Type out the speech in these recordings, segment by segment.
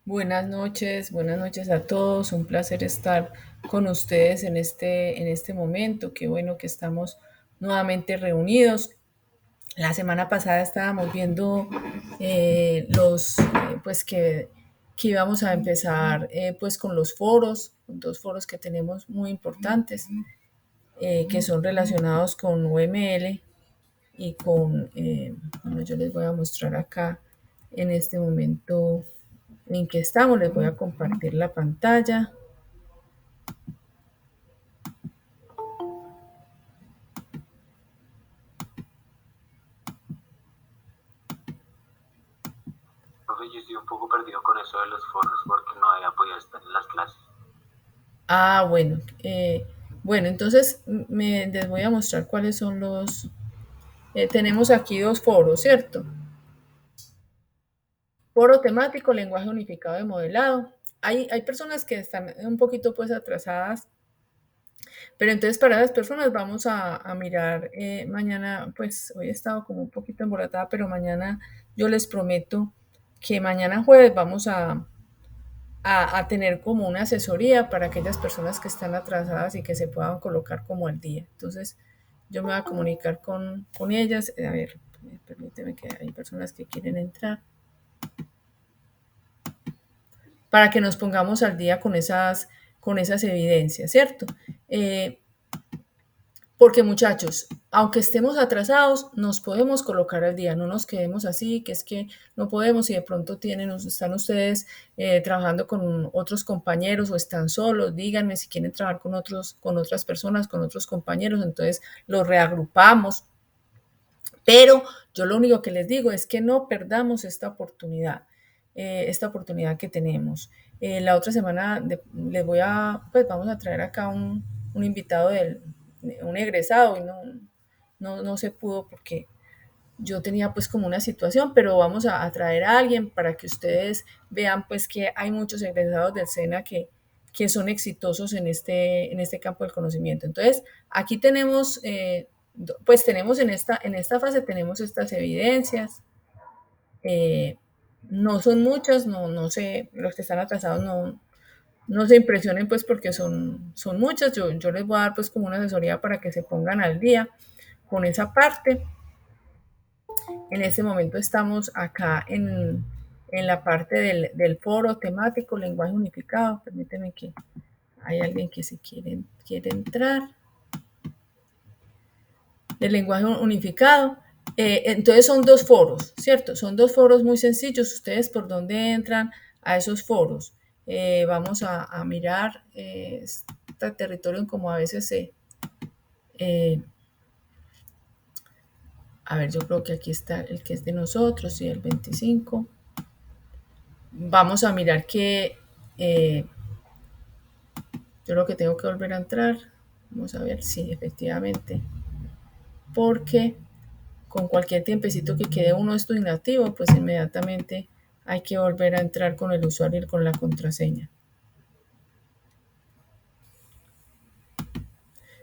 Buenas noches a todos. Un placer estar con ustedes en este momento. Qué bueno que estamos nuevamente reunidos. La semana pasada estábamos viendo pues que íbamos a empezar pues con los foros, con dos foros que tenemos muy importantes, que son relacionados con UML y bueno, yo les voy a mostrar acá en este momento en que estamos. Les voy a compartir la pantalla. Profe, yo estoy un poco perdido con eso de los foros porque no había podido estar en las clases. Ah, bueno. Bueno, entonces les voy a mostrar cuáles son los... tenemos aquí dos foros, ¿cierto? Foro temático, lenguaje unificado de modelado. Hay personas que están un poquito pues atrasadas, pero entonces para las personas vamos a mirar mañana, pues hoy he estado como un poquito embolatada, pero mañana yo les prometo que mañana jueves vamos a tener como una asesoría para aquellas personas que están atrasadas y que se puedan colocar como al día. Entonces, yo me voy a comunicar con ellas. A ver, permíteme que hay personas que quieren entrar para que nos pongamos al día con esas evidencias, ¿cierto? Eh, Porque muchachos, aunque estemos atrasados, nos podemos colocar al día, no nos quedemos así, que es que no podemos y de pronto están ustedes trabajando con otros compañeros o están solos, díganme si quieren trabajar con otras personas, con otros compañeros, entonces los reagrupamos. Pero yo lo único que les digo es que no perdamos esta oportunidad que tenemos. La otra semana les pues vamos a traer acá un invitado un egresado y no se pudo porque yo tenía pues como una situación, pero vamos a traer a alguien para que ustedes vean pues que hay muchos egresados del SENA que son exitosos en este campo del conocimiento. Entonces, aquí tenemos, pues tenemos en esta fase, tenemos estas evidencias. eh, no son muchas, no sé, los que están atrasados no se impresionen pues porque son muchas. Yo les voy a dar pues como una asesoría para que se pongan al día con esa parte. En este momento estamos acá en la parte del foro temático, lenguaje unificado. Permíteme que hay alguien que se quiere entrar. Del lenguaje unificado. Entonces son dos foros, ¿cierto? Son dos foros muy sencillos. Ustedes por dónde entran a esos foros. Vamos a mirar este territorio como a veces eh, a ver, yo creo que aquí está el que es de nosotros y el 25. Vamos a mirar que yo creo que tengo que volver a entrar. Vamos a ver si efectivamente, porque con cualquier tiempecito que quede uno esto inactivo, pues inmediatamente hay que volver a entrar con el usuario y con la contraseña.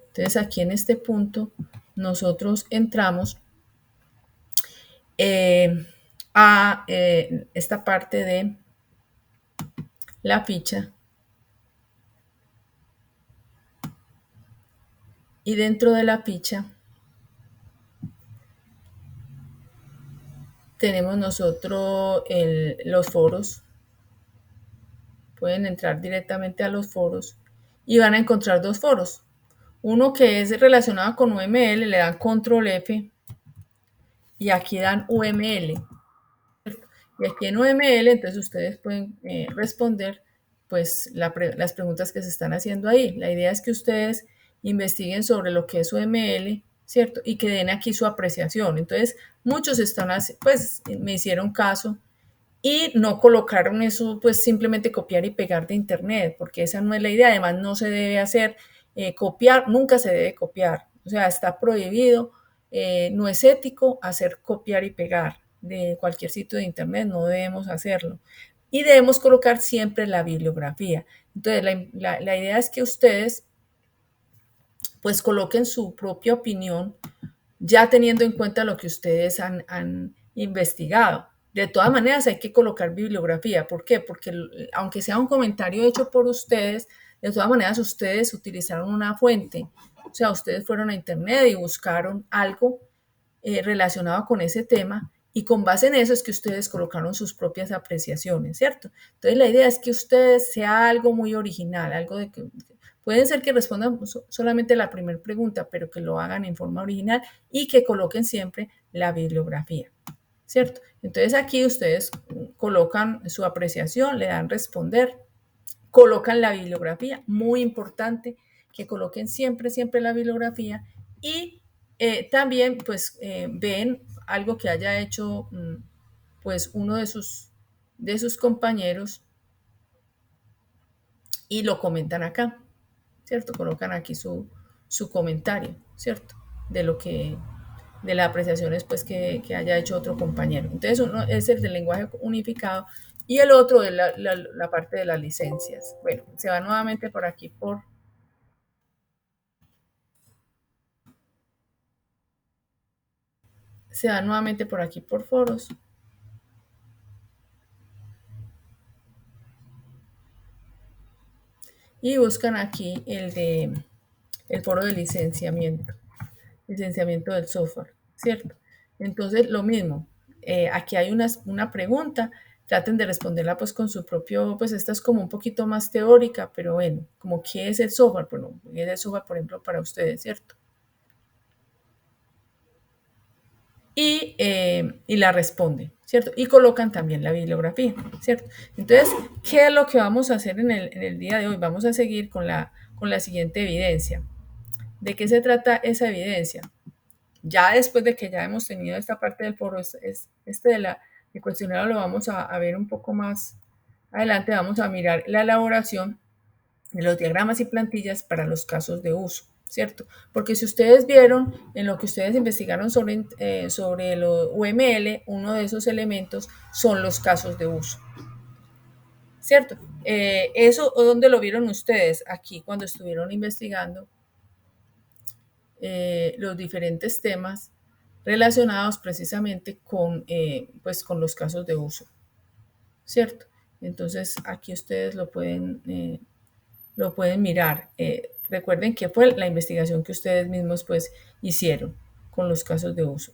Entonces aquí en este punto nosotros entramos a esta parte de la ficha y dentro de la ficha tenemos nosotros los foros. Pueden entrar directamente a los foros y van a encontrar dos foros. Uno que es relacionado con UML, le dan control F y aquí dan UML. Y aquí en UML, entonces ustedes pueden responder pues las preguntas que se están haciendo ahí. La idea es que ustedes investiguen sobre lo que es UML, ¿cierto? Y que den aquí su apreciación. Entonces, muchos pues me hicieron caso y no colocaron eso, pues simplemente copiar y pegar de internet, porque esa no es la idea. Además, no se debe hacer copiar, nunca se debe copiar. O sea, está prohibido, no es ético hacer copiar y pegar de cualquier sitio de internet, no debemos hacerlo. Y debemos colocar siempre la bibliografía. Entonces, la idea es que ustedes pues coloquen su propia opinión ya teniendo en cuenta lo que ustedes han investigado. De todas maneras hay que colocar bibliografía. ¿Por qué? Porque aunque sea un comentario hecho por ustedes, de todas maneras ustedes utilizaron una fuente. O sea, ustedes fueron a internet y buscaron algo relacionado con ese tema y con base en eso es que ustedes colocaron sus propias apreciaciones, ¿cierto? Entonces la idea es que ustedes sea algo muy original, algo de que pueden ser que respondan solamente la primera pregunta, pero que lo hagan en forma original y que coloquen siempre la bibliografía, ¿cierto? Entonces aquí ustedes colocan su apreciación, le dan responder, colocan la bibliografía, muy importante que coloquen siempre, siempre la bibliografía y también pues ven algo que haya hecho pues uno de sus compañeros y lo comentan acá, ¿cierto? Colocan aquí su comentario, ¿cierto? De lo que, de las apreciaciones pues que haya hecho otro compañero. Entonces uno es el del lenguaje unificado y el otro de la parte de las licencias. Bueno, se va nuevamente por aquí se va nuevamente por aquí por foros y buscan aquí el foro de licenciamiento del software, ¿cierto? Entonces, lo mismo, aquí hay una pregunta, traten de responderla pues con su propio, pues esta es como un poquito más teórica, pero bueno, como qué es el software, bueno, qué es el software, por ejemplo, para ustedes, ¿cierto? Y la responden, ¿cierto? Y colocan también la bibliografía, ¿cierto? Entonces, ¿qué es lo que vamos a hacer en el día de hoy? Vamos a seguir con la siguiente evidencia. ¿De qué se trata esa evidencia? Ya después de que ya hemos tenido esta parte del foro, el cuestionario lo vamos a ver un poco más adelante, vamos a mirar la elaboración de los diagramas y plantillas para los casos de uso, ¿cierto? Porque si ustedes vieron en lo que ustedes investigaron sobre lo UML, uno de esos elementos son los casos de uso, ¿cierto? Eso, ¿dónde lo vieron ustedes? Aquí, cuando estuvieron investigando los diferentes temas relacionados precisamente pues con los casos de uso, ¿cierto? Entonces aquí ustedes lo pueden mirar. Recuerden que fue la investigación que ustedes mismos pues hicieron con los casos de uso.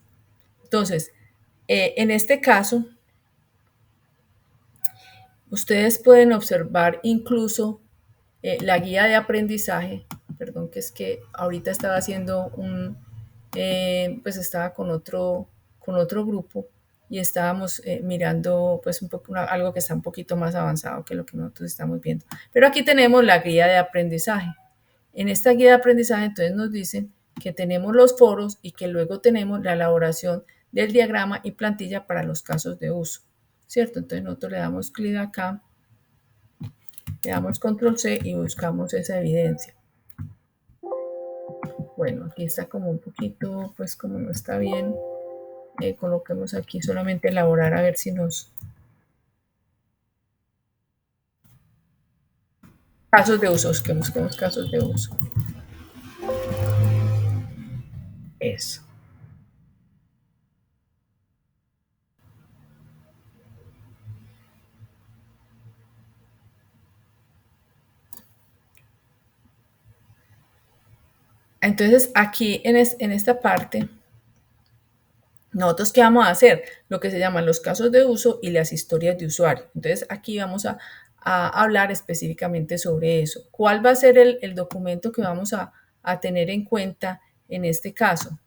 Entonces, en este caso, ustedes pueden observar incluso la guía de aprendizaje, perdón, que es que ahorita estaba haciendo pues estaba con otro grupo y estábamos mirando pues un poco algo que está un poquito más avanzado que lo que nosotros estamos viendo. Pero aquí tenemos la guía de aprendizaje. En esta guía de aprendizaje entonces nos dicen que tenemos los foros y que luego tenemos la elaboración del diagrama y plantilla para los casos de uso, ¿cierto? Entonces nosotros le damos clic acá, le damos control C y buscamos esa evidencia. Bueno, aquí está como un poquito, pues como no está bien, coloquemos aquí solamente elaborar a ver si nos... Casos de uso, que busquemos casos de uso. Eso. Entonces aquí en esta parte, nosotros qué vamos a hacer, lo que se llaman los casos de uso y las historias de usuario. Entonces aquí vamos a hablar específicamente sobre eso. ¿Cuál va a ser el documento que vamos a tener en cuenta en este caso?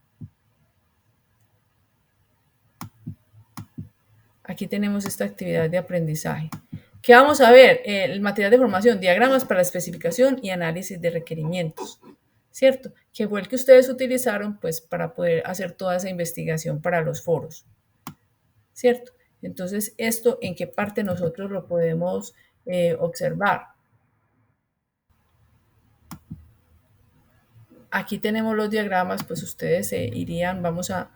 Aquí tenemos esta actividad de aprendizaje. ¿Qué vamos a ver? El material de formación, diagramas para especificación y análisis de requerimientos, ¿cierto? Que fue el que ustedes utilizaron pues para poder hacer toda esa investigación para los foros, ¿cierto? Entonces, ¿esto en qué parte nosotros lo podemos observar? Aquí tenemos los diagramas, pues ustedes irían, vamos a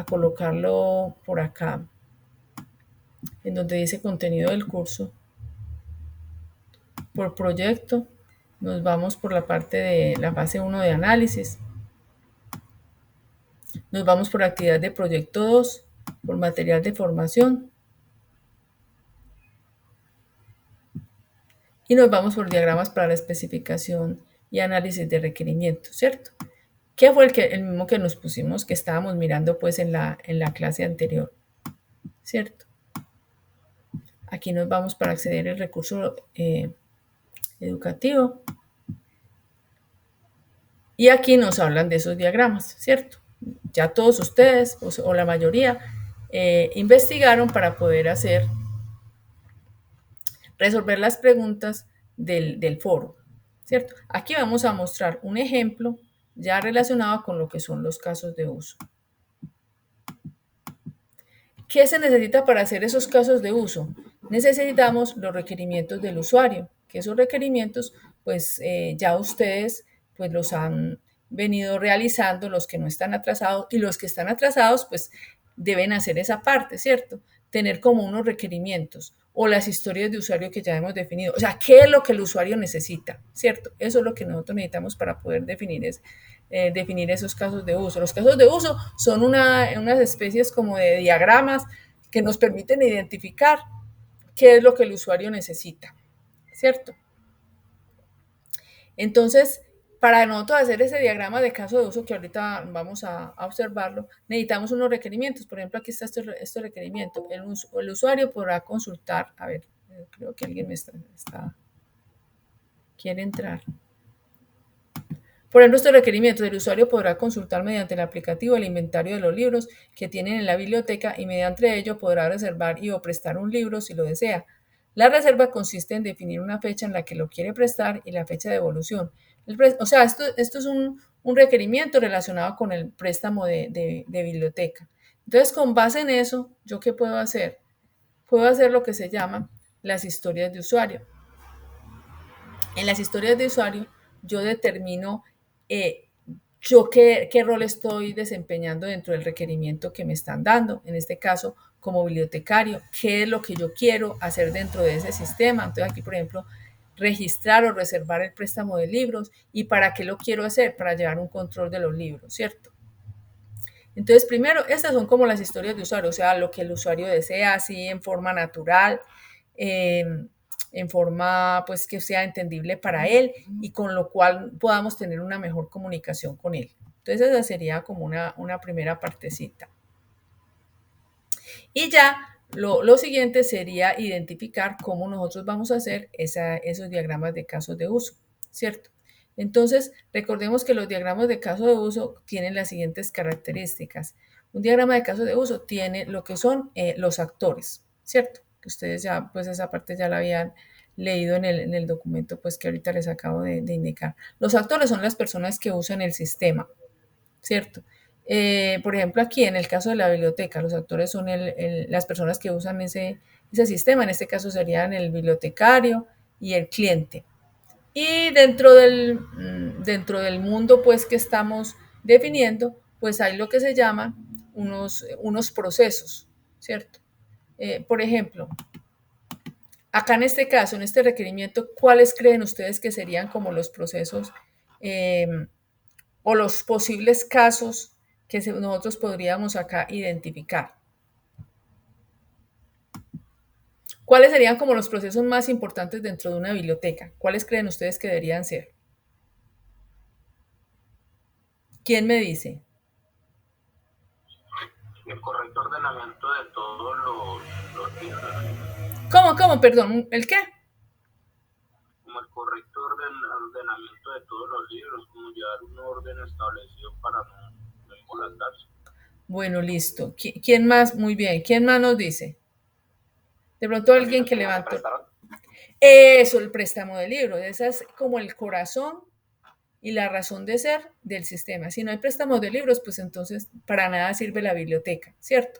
colocarlo por acá, en donde dice contenido del curso, por proyecto, nos vamos por la parte de la fase 1 de análisis, nos vamos por actividad de proyecto 2, por material de formación, Y nos vamos por diagramas para la especificación y análisis de requerimientos, ¿cierto? ¿Qué fue el mismo que nos pusimos, que estábamos mirando pues en la clase anterior, ¿cierto? Aquí nos vamos para acceder al recurso educativo. Y aquí nos hablan de esos diagramas, ¿cierto? Ya todos ustedes, o la mayoría, investigaron para poder resolver las preguntas del foro, ¿cierto? Aquí vamos a mostrar un ejemplo ya relacionado con lo que son los casos de uso. ¿Qué se necesita para hacer esos casos de uso? Necesitamos los requerimientos del usuario, que esos requerimientos, pues ya ustedes pues los han venido realizando, los que no están atrasados, y los que están atrasados pues deben hacer esa parte, ¿cierto? Tener como unos requerimientos o las historias de usuario que ya hemos definido. O sea, ¿qué es lo que el usuario necesita? ¿Cierto? Eso es lo que nosotros necesitamos para poder definir esos casos de uso. Los casos de uso son unas especies como de diagramas que nos permiten identificar qué es lo que el usuario necesita, ¿cierto? Entonces, para nosotros hacer ese diagrama de caso de uso, que ahorita vamos a observarlo, necesitamos unos requerimientos. Por ejemplo, aquí está este requerimiento. El usuario podrá consultar, a ver, creo que alguien quiere entrar. Por ejemplo, estos requerimientos, el usuario podrá consultar mediante el aplicativo el inventario de los libros que tienen en la biblioteca y mediante ello podrá reservar y o prestar un libro si lo desea. La reserva consiste en definir una fecha en la que lo quiere prestar y la fecha de devolución. O sea, esto es un requerimiento relacionado con el préstamo de biblioteca. Entonces, con base en eso, ¿yo qué puedo hacer? Puedo hacer lo que se llama las historias de usuario. En las historias de usuario, yo determino yo qué rol estoy desempeñando dentro del requerimiento que me están dando, en este caso como bibliotecario, qué es lo que yo quiero hacer dentro de ese sistema. Entonces aquí, por ejemplo, registrar o reservar el préstamo de libros y para qué lo quiero hacer, para llevar un control de los libros, ¿cierto? Entonces, primero, estas son como las historias de usuario, o sea, lo que el usuario desea, así en forma natural, eh, en forma pues que sea entendible para él y con lo cual podamos tener una mejor comunicación con él. Entonces, esa sería como una primera partecita. Y ya lo siguiente sería identificar cómo nosotros vamos a hacer esos diagramas de casos de uso, ¿cierto? Entonces, recordemos que los diagramas de caso de uso tienen las siguientes características. Un diagrama de caso de uso tiene lo que son los actores, ¿cierto? Que ustedes ya, pues esa parte ya la habían leído en el documento, pues que ahorita les acabo de indicar. Los actores son las personas que usan el sistema, ¿cierto? Por ejemplo, aquí en el caso de la biblioteca, los actores son las personas que usan ese sistema, en este caso serían el bibliotecario y el cliente. Y dentro del mundo pues que estamos definiendo, pues hay lo que se llaman unos procesos, ¿cierto? Por ejemplo, acá en este caso, en este requerimiento, ¿cuáles creen ustedes que serían como los procesos eh, o los posibles casos que nosotros podríamos acá identificar? ¿Cuáles serían como los procesos más importantes dentro de una biblioteca? ¿Cuáles creen ustedes que deberían ser? ¿Quién me dice? El correcto ordenamiento de todos los libros. ¿Cómo? Perdón, ¿el qué? Como el correcto ordenamiento de todos los libros, como llevar un orden establecido para no embolatarse. Bueno, listo. ¿Quién más? Muy bien. ¿Quién más nos dice? De pronto alguien que levantó. Eso, el préstamo de libros. Ese es como el corazón y la razón de ser del sistema. Si no hay préstamos de libros, pues entonces para nada sirve la biblioteca, ¿cierto?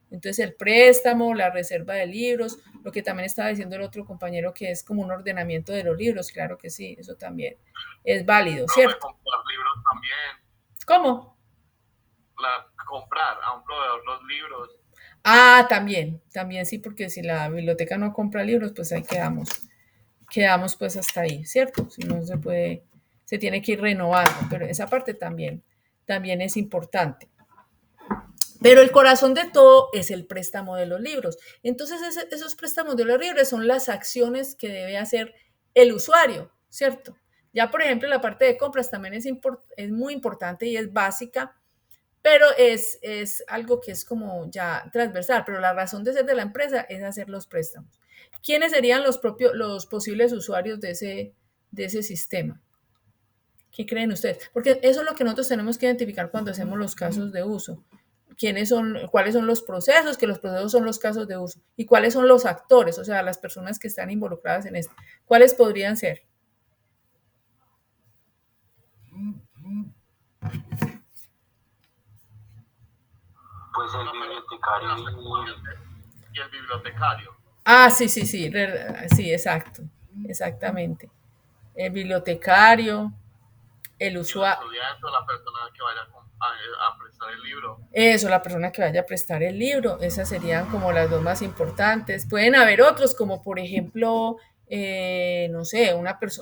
Entonces el préstamo, la reserva de libros, lo que también estaba diciendo el otro compañero que es como un ordenamiento de los libros, claro que sí, eso también es válido, ¿cierto? Comprar libros también. ¿Cómo? Comprar a un proveedor los libros. Ah, también sí, porque si la biblioteca no compra libros, pues ahí quedamos pues hasta ahí, ¿cierto? Si no se puede, se tiene que ir renovando, pero esa parte también es importante. Pero el corazón de todo es el préstamo de los libros. Entonces, esos préstamos de los libros son las acciones que debe hacer el usuario, ¿cierto? Ya, por ejemplo, la parte de compras también es muy importante y es básica, pero es algo que es como ya transversal, pero la razón de ser de la empresa es hacer los préstamos. ¿Quiénes serían los posibles usuarios de ese sistema? ¿Qué creen ustedes? Porque eso es lo que nosotros tenemos que identificar cuando hacemos los casos de uso. Cuáles son los procesos, que los procesos son los casos de uso, y cuáles son los actores, o sea, las personas que están involucradas en esto. ¿Cuáles podrían ser? Pues el bibliotecario y el bibliotecario. Ah, sí, sí, sí, sí, exacto, exactamente. El bibliotecario, el usuario. El estudiante o la persona que vaya a prestar el libro. Eso, la persona que vaya a prestar el libro, esas serían como las dos más importantes. Pueden haber otros, como por ejemplo, no sé,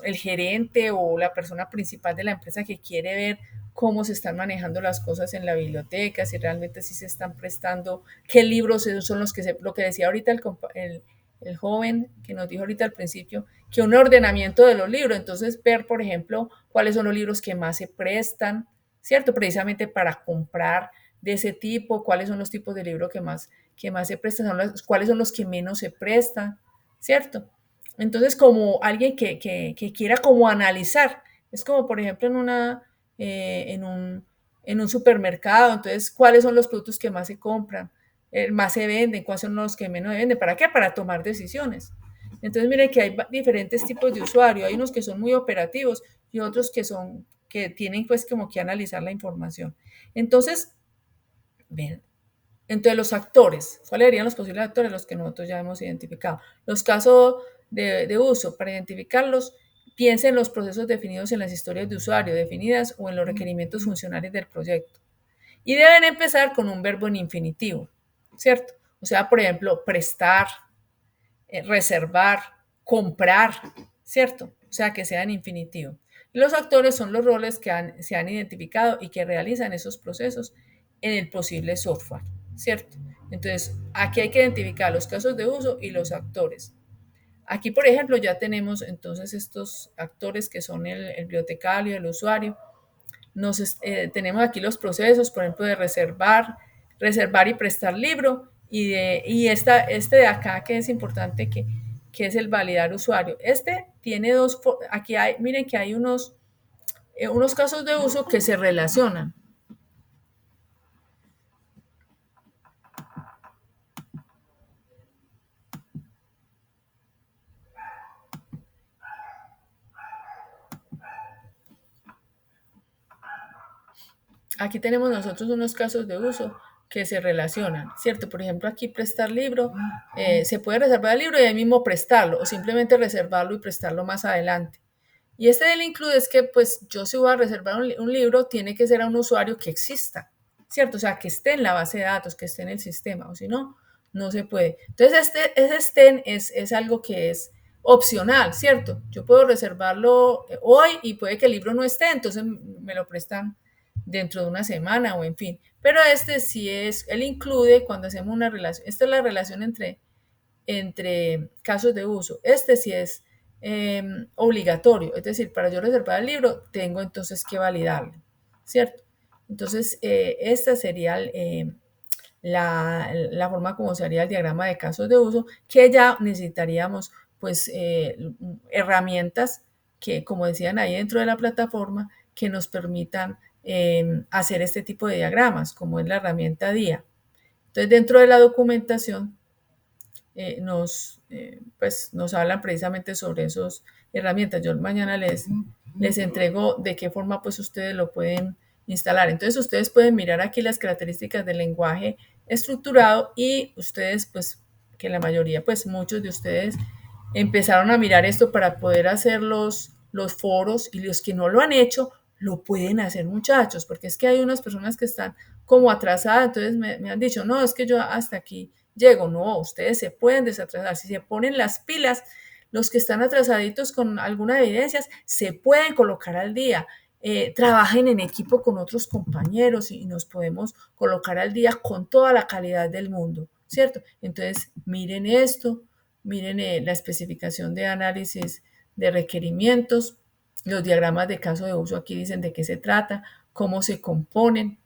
el gerente o la persona principal de la empresa que quiere ver cómo se están manejando las cosas en la biblioteca, si realmente sí se están prestando, qué libros son los lo que decía ahorita el joven que nos dijo ahorita al principio, que un ordenamiento de los libros, entonces ver, por ejemplo, cuáles son los libros que más se prestan, ¿cierto? Precisamente para comprar de ese tipo, cuáles son los tipos de libros que más se prestan, cuáles son los que menos se prestan, ¿cierto? Entonces, como alguien que quiera como analizar, es como por ejemplo en un supermercado, entonces, ¿cuáles son los productos que más se compran, más se venden, cuáles son los que menos se venden? ¿Para qué? Para tomar decisiones. Entonces, miren que hay diferentes tipos de usuario, hay unos que son muy operativos y otros que tienen pues como que analizar la información. Entonces, ven, entre los actores, ¿cuáles serían los posibles actores? Los que nosotros ya hemos identificado. Los casos de uso, para identificarlos, piensen en los procesos definidos en las historias de usuario definidas o en los requerimientos funcionales del proyecto. Y deben empezar con un verbo en infinitivo, ¿cierto? O sea, por ejemplo, prestar, reservar, comprar, ¿cierto? O sea, que sea en infinitivo. Los actores son los roles que se han identificado y que realizan esos procesos en el posible software, ¿cierto? Entonces, aquí hay que identificar los casos de uso y los actores. Aquí, por ejemplo, ya tenemos entonces estos actores que son el bibliotecario, el usuario. Tenemos aquí los procesos, por ejemplo, de reservar y prestar libro, este de acá que es importante, que es el validar usuario. Este tiene aquí miren que hay unos casos de uso que se relacionan. Aquí tenemos nosotros unos casos de uso que se relacionan, ¿cierto? Por ejemplo, aquí prestar libro, se puede reservar el libro y ahí mismo prestarlo, o simplemente reservarlo y prestarlo más adelante. Y este del include es que, pues, yo si voy a reservar un libro, tiene que ser a un usuario que exista, ¿cierto? O sea, que esté en la base de datos, que esté en el sistema, o si no, no se puede. Entonces, ese estén es algo que es opcional, ¿cierto? Yo puedo reservarlo hoy y puede que el libro no esté, entonces me lo prestan dentro de una semana o en fin. Pero este sí él incluye cuando hacemos una relación, esta es la relación entre casos de uso. Este sí es obligatorio, es decir, para yo reservar el libro tengo entonces que validarlo, ¿cierto? Entonces, esta sería la forma como sería el diagrama de casos de uso, que ya necesitaríamos pues herramientas que, como decían ahí dentro de la plataforma, que nos permitan hacer este tipo de diagramas, como es la herramienta DIA. Entonces, dentro de la documentación nos hablan precisamente sobre esas herramientas. Yo mañana les entrego de qué forma pues ustedes lo pueden instalar. Entonces ustedes pueden mirar aquí las características del lenguaje estructurado y ustedes pues que la mayoría pues muchos de ustedes empezaron a mirar esto para poder hacer los foros y los que no lo han hecho lo pueden hacer muchachos, porque es que hay unas personas que están como atrasadas, entonces me han dicho, no, es que yo hasta aquí llego. No, ustedes se pueden desatrasar. Si se ponen las pilas, los que están atrasaditos con alguna evidencias se pueden colocar al día. Trabajen en equipo con otros compañeros y nos podemos colocar al día con toda la calidad del mundo, ¿cierto? Entonces, miren esto, miren la especificación de análisis de requerimientos. Los diagramas de caso de uso aquí dicen de qué se trata, cómo se componen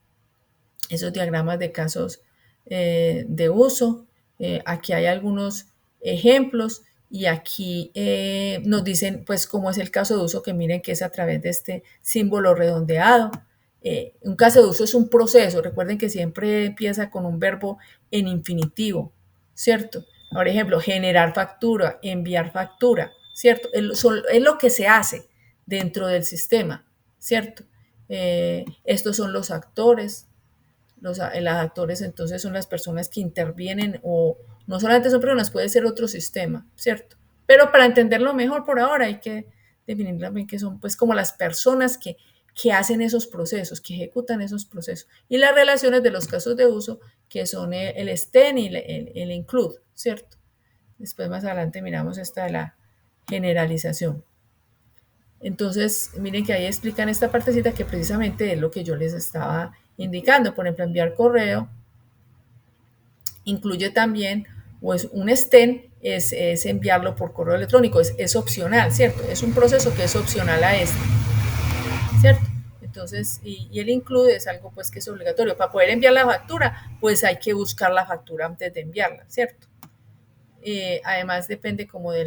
esos diagramas de casos de uso. Aquí hay algunos ejemplos y aquí nos dicen pues cómo es el caso de uso, que miren que es a través de este símbolo redondeado. Un caso de uso es un proceso, recuerden que siempre empieza con un verbo en infinitivo, ¿cierto? Por ejemplo, generar factura, enviar factura, ¿cierto? Es lo que se hace dentro del sistema, ¿cierto? Estos son los actores. Los actores entonces son las personas que intervienen, o no solamente son personas, puede ser otro sistema, ¿cierto? Pero para entenderlo mejor por ahora hay que definir también que son pues como las personas que hacen esos procesos, que ejecutan esos procesos. Y las relaciones de los casos de uso, que son el STEM y el include, ¿cierto? Después más adelante miramos esta de la generalización. Entonces, miren que ahí explican esta partecita que precisamente es lo que yo les estaba indicando. Por ejemplo, enviar correo incluye también, pues un STEM es enviarlo por correo electrónico, es opcional, ¿cierto? Es un proceso que es opcional a este, ¿cierto? Entonces, y el include es algo pues que es obligatorio. Para poder enviar la factura, pues hay que buscar la factura antes de enviarla, ¿cierto? Además depende como de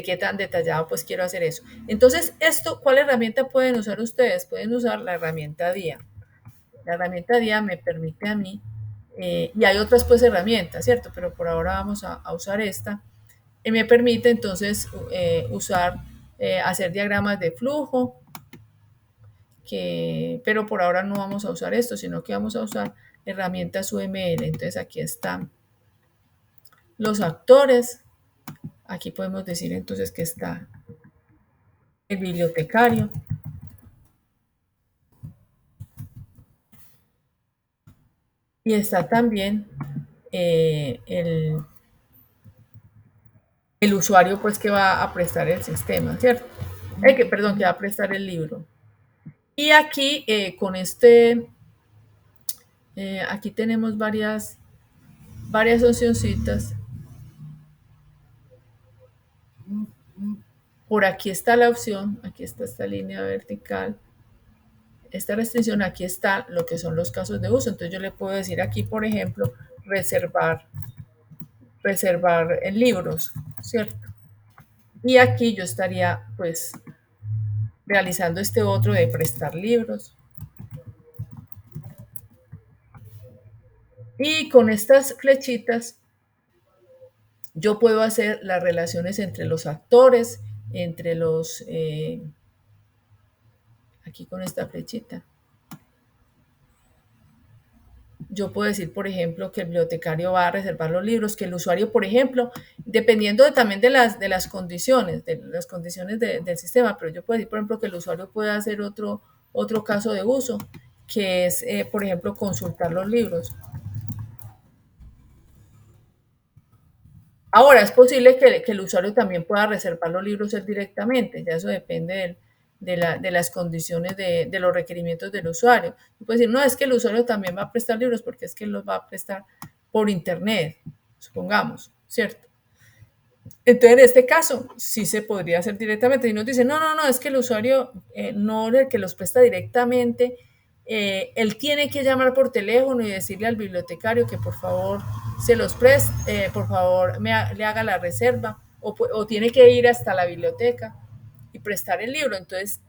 qué tan detallado pues quiero hacer eso. Entonces, ¿cuál herramienta pueden usar ustedes? Pueden usar la herramienta DIA. La herramienta DIA me permite a mí, y hay otras pues herramientas, ¿cierto? Pero por ahora vamos a usar esta. Me permite entonces hacer diagramas de flujo, pero por ahora no vamos a usar esto, sino que vamos a usar herramientas UML. Entonces aquí están los actores. Aquí podemos decir entonces que está el bibliotecario. Y está también el usuario pues que va a prestar el sistema, ¿cierto? Que va a prestar el libro. Y aquí con aquí tenemos varias opcioncitas. Por aquí está la opción, aquí está esta línea vertical, esta restricción, aquí está lo que son los casos de uso. Entonces yo le puedo decir aquí, por ejemplo, reservar en libros, ¿cierto? Y aquí yo estaría pues realizando este otro de prestar libros. Y con estas flechitas yo puedo hacer las relaciones entre los actores, entre los... aquí con esta flechita. Yo puedo decir, por ejemplo, que el bibliotecario va a reservar los libros, que el usuario, por ejemplo, dependiendo también de las condiciones, del sistema, pero yo puedo decir, por ejemplo, que el usuario puede hacer otro caso de uso, que es, por ejemplo, consultar los libros. Ahora, es posible que el usuario también pueda reservar los libros él directamente, ya eso depende de las condiciones de los requerimientos del usuario. Y puede decir, no, es que el usuario también va a prestar libros porque es que los va a prestar por internet, supongamos, ¿cierto? Entonces, en este caso, sí se podría hacer directamente. Y nos dice, no, es que el usuario no el que los presta directamente, él tiene que llamar por teléfono y decirle al bibliotecario que por favor se los preste, por favor le haga la reserva, o tiene que ir hasta la biblioteca y prestar el libro. Entonces,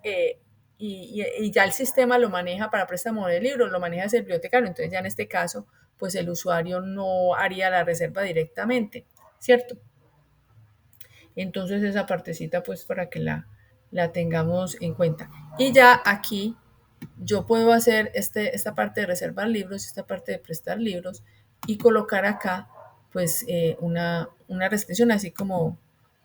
y ya el sistema lo maneja para préstamo de libros, lo maneja el bibliotecario. Entonces, ya en este caso, pues el usuario no haría la reserva directamente, ¿cierto? Entonces esa partecita pues para que la tengamos en cuenta. Y ya aquí yo puedo hacer esta parte de reservar libros, esta parte de prestar libros y colocar acá pues una restricción así como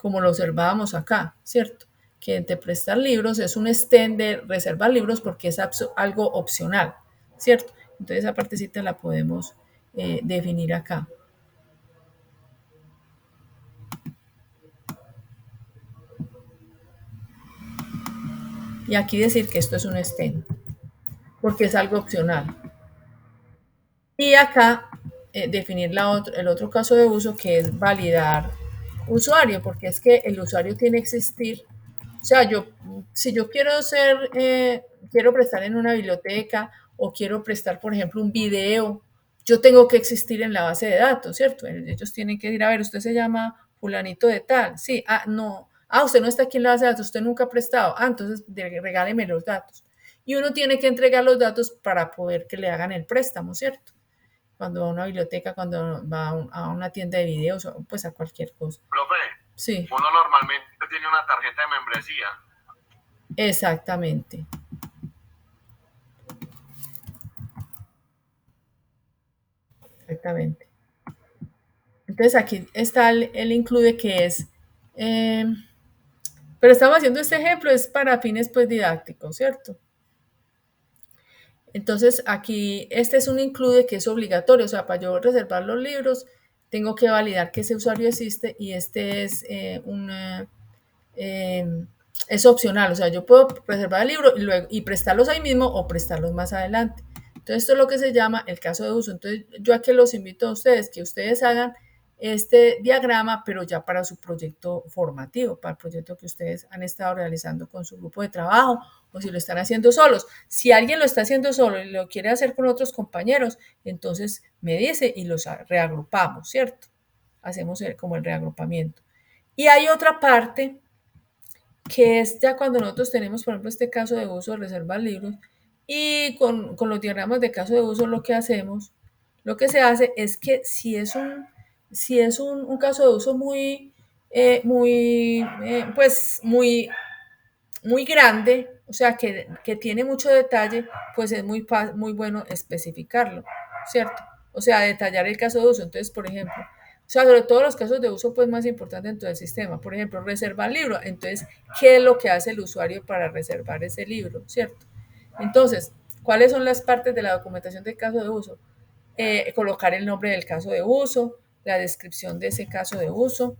lo observábamos acá, ¿cierto? Que entre prestar libros es un STEM de reservar libros porque es algo opcional, ¿cierto? Entonces esa partecita la podemos definir acá. Y aquí decir que esto es un STEM, porque es algo opcional. Y acá definir el otro caso de uso, que es validar usuario, porque es que el usuario tiene que existir. O sea, si yo quiero quiero prestar en una biblioteca o quiero prestar, por ejemplo, un video, yo tengo que existir en la base de datos, ¿cierto? Ellos tienen que ir a ver, usted se llama fulanito de tal, sí, no, usted no está aquí en la base de datos, usted nunca ha prestado, entonces regáleme los datos. Y uno tiene que entregar los datos para poder que le hagan el préstamo, ¿cierto? Cuando va a una biblioteca, cuando va a una tienda de videos, pues a cualquier cosa. Profe, sí, uno normalmente tiene una tarjeta de membresía. Exactamente. Exactamente. Entonces aquí está el include que es, eh, pero estamos haciendo este ejemplo, es para fines pues didácticos, ¿cierto? Entonces aquí este es un include que es obligatorio, o sea, para yo reservar los libros tengo que validar que ese usuario existe y este es es opcional, o sea, yo puedo reservar el libro y prestarlos ahí mismo o prestarlos más adelante. Entonces, esto es lo que se llama el caso de uso. Entonces, yo aquí los invito a ustedes que ustedes hagan este diagrama, pero ya para su proyecto formativo, para el proyecto que ustedes han estado realizando con su grupo de trabajo o si lo están haciendo solos. Si alguien lo está haciendo solo y lo quiere hacer con otros compañeros, entonces me dice y los reagrupamos, ¿cierto? Hacemos como el reagrupamiento. Y hay otra parte que es ya cuando nosotros tenemos, por ejemplo, este caso de uso de reservar libros y con los diagramas de caso de uso lo que hacemos, lo que se hace es que si es un caso de uso pues muy grande, o sea, que tiene mucho detalle, pues es muy bueno especificarlo, ¿cierto? O sea, detallar el caso de uso. Entonces, por ejemplo, o sea, sobre todo los casos de uso pues más importantes dentro del sistema. Por ejemplo, reservar libro. Entonces, ¿qué es lo que hace el usuario para reservar ese libro, ¿cierto? Entonces, ¿cuáles son las partes de la documentación del caso de uso? Colocar el nombre del caso de uso, la descripción de ese caso de uso,